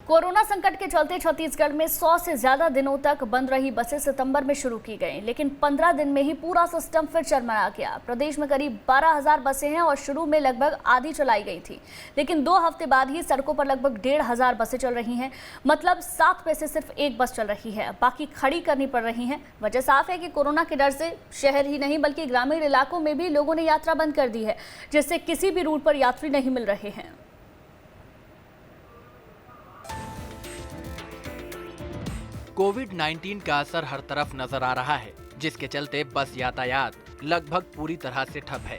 Corona संकट के चलते छत्तीसगढ़ में 100 से ज्यादा दिनों तक बंद रही बसें सितंबर में शुरू की गईं, लेकिन 15 दिन में ही पूरा सिस्टम फिर चरमरा गया। प्रदेश में करीब 12,000 बसें हैं और शुरू में लगभग आधी चलाई गई थी, लेकिन 2 हफ्ते बाद ही सड़कों पर लगभग 1,500 बसें चल रही हैं। मतलब 7 में से सिर्फ एक बस चल रही है, बाकी खड़ी करनी पड़ रही हैं। वजह साफ है कि कोरोना के डर से शहर ही नहीं बल्कि ग्रामीण इलाकों में भी लोगों ने यात्रा बंद कर दी है, जिससे किसी भी रूट पर यात्री नहीं मिल रहे हैं। कोविड-19 का असर हर तरफ नजर आ रहा है, जिसके चलते बस यातायात लगभग पूरी तरह से ठप है।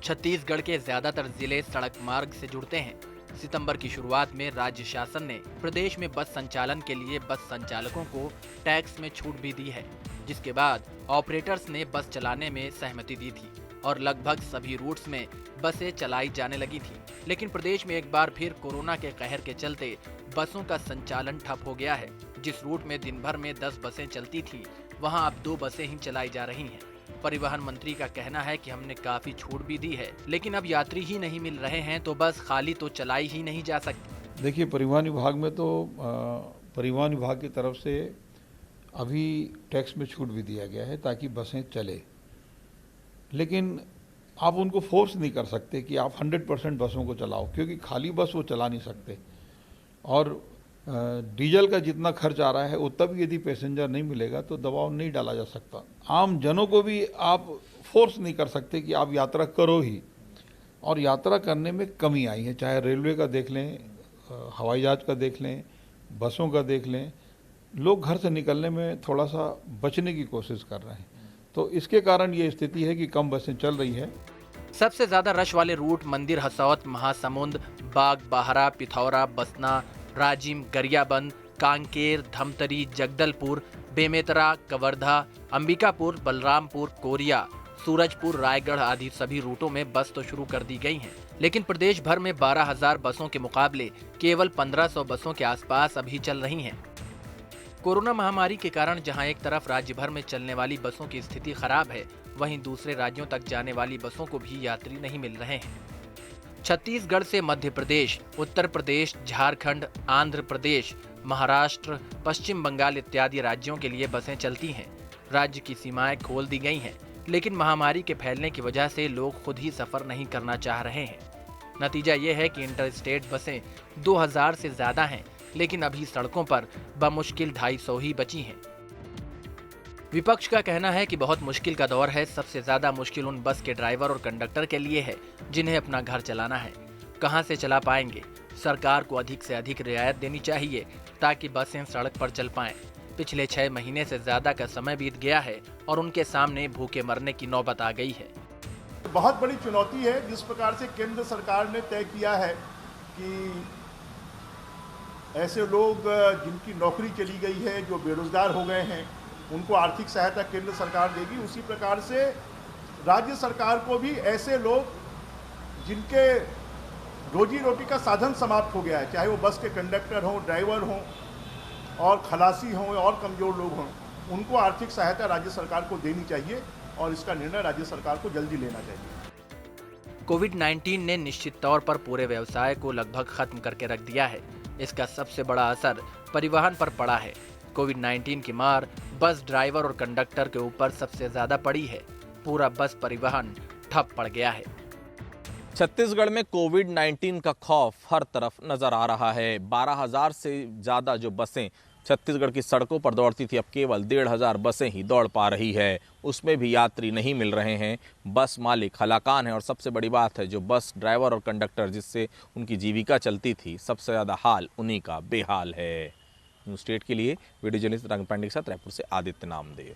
छत्तीसगढ़ के ज्यादातर जिले सड़क मार्ग से जुड़ते हैं। सितंबर की शुरुआत में राज्य शासन ने प्रदेश में बस संचालन के लिए बस संचालकों को टैक्स में छूट भी दी है, जिसके बाद ऑपरेटर्स ने बस चलाने में सहमति दी थी और लगभग सभी रूट्स में बसें चलाई जाने लगी थी। लेकिन प्रदेश में एक बार फिर कोरोना के कहर के चलते बसों का संचालन ठप हो गया है। जिस रूट में दिन भर में 10 बसें चलती थी, वहां अब 2 बसें ही चलाई जा रही हैं। परिवहन मंत्री का कहना है कि हमने काफी छूट भी दी है, लेकिन अब यात्री ही नहीं मिल रहे हैं तो बस खाली तो चलाई ही नहीं जा सकती। देखिए, परिवहन विभाग में तो परिवहन विभाग की तरफ से अभी टैक्स में छूट भी दिया गया है ताकि बसें चले, लेकिन आप उनको फोर्स नहीं कर सकते कि आप 100% बसों को चलाओ, क्योंकि खाली बस वो चला नहीं सकते। और डीजल का जितना खर्च आ रहा है उतना भी यदि पैसेंजर नहीं मिलेगा तो दबाव नहीं डाला जा सकता। आम जनों को भी आप फोर्स नहीं कर सकते कि आप यात्रा करो ही, और यात्रा करने में कमी आई है। चाहे रेलवे का देख लें, हवाई जहाज का देख लें, बसों का देख लें, लोग घर से निकलने में थोड़ा सा बचने की कोशिश कर रहे हैं। तो इसके कारण ये स्थिति है कि कम बसें चल रही है। सबसे ज्यादा रश वाले रूट मंदिर, हसौत, महासमुंद, बाग बाहरा, पिथौरा, बसना, राजिम, गरियाबंद, कांकेर, धमतरी, जगदलपुर, बेमेतरा, कवर्धा, अंबिकापुर, बलरामपुर, कोरिया, सूरजपुर, रायगढ़ आदि सभी रूटों में बस तो शुरू कर दी गई हैं, लेकिन प्रदेश भर में 12,000 बसों के मुकाबले केवल 1,500 बसों के आसपास अभी चल रही हैं। कोरोना महामारी के कारण जहां एक तरफ राज्य भर में चलने वाली बसों की स्थिति खराब है, वहीं दूसरे राज्यों तक जाने वाली बसों को भी यात्री नहीं मिल रहे हैं। छत्तीसगढ़ से मध्य प्रदेश, उत्तर प्रदेश, झारखंड, आंध्र प्रदेश, महाराष्ट्र, पश्चिम बंगाल इत्यादि राज्यों के लिए बसें चलती हैं। राज्य की सीमाएं खोल दी गई हैं, लेकिन महामारी के फैलने की वजह से लोग खुद ही सफर नहीं करना चाह रहे हैं। नतीजा ये है कि इंटर स्टेट बसें 2,000 से ज्यादा हैं, लेकिन अभी सड़कों पर बमुश्किल 250 ही बची हैं। विपक्ष का कहना है कि बहुत मुश्किल का दौर है। सबसे ज्यादा मुश्किल उन बस के ड्राइवर और कंडक्टर के लिए है जिन्हें अपना घर चलाना है। कहां से चला पाएंगे? सरकार को अधिक से अधिक रियायत देनी चाहिए ताकि बसें सड़क पर चल पाएं। पिछले 6 महीने से ज्यादा का समय बीत गया है और उनके सामने भूखे मरने की नौबत आ गई है। बहुत बड़ी चुनौती है। जिस प्रकार से केंद्र सरकार ने तय किया है कि ऐसे लोग जिनकी नौकरी चली गई है, जो बेरोजगार हो गए हैं, उनको आर्थिक सहायता केंद्र सरकार देगी, उसी प्रकार से राज्य सरकार को भी ऐसे लोग जिनके रोजी रोटी का साधन समाप्त हो गया है, चाहे वो बस के कंडक्टर हों, ड्राइवर हों और खलासी हों और कमज़ोर लोग हों, उनको आर्थिक सहायता राज्य सरकार को देनी चाहिए और इसका निर्णय राज्य सरकार को जल्दी लेना चाहिए। कोविड-19 ने निश्चित तौर पर पूरे व्यवसाय को लगभग खत्म करके रख दिया है। इसका सबसे बड़ा असर परिवहन पर पड़ा है। कोविड-19 की मार बस ड्राइवर और कंडक्टर के ऊपर सबसे ज्यादा पड़ी है। पूरा बस परिवहन ठप पड़ गया है। छत्तीसगढ़ में कोविड-19 का खौफ हर तरफ नजर आ रहा है। 12,000 से ज्यादा जो बसें छत्तीसगढ़ की सड़कों पर दौड़ती थी, अब केवल 1,500 बसें ही दौड़ पा रही है। उसमें भी यात्री नहीं मिल रहे हैं। बस मालिक हलाकान है और सबसे बड़ी बात है, जो बस ड्राइवर और कंडक्टर जिससे उनकी जीविका चलती थी, सबसे ज़्यादा हाल उन्हीं का बेहाल है। न्यूज़ स्टेट के लिए वीडियो जर्नलिस्ट रंग पांडे के साथ रायपुर से आदित्य नामदेव।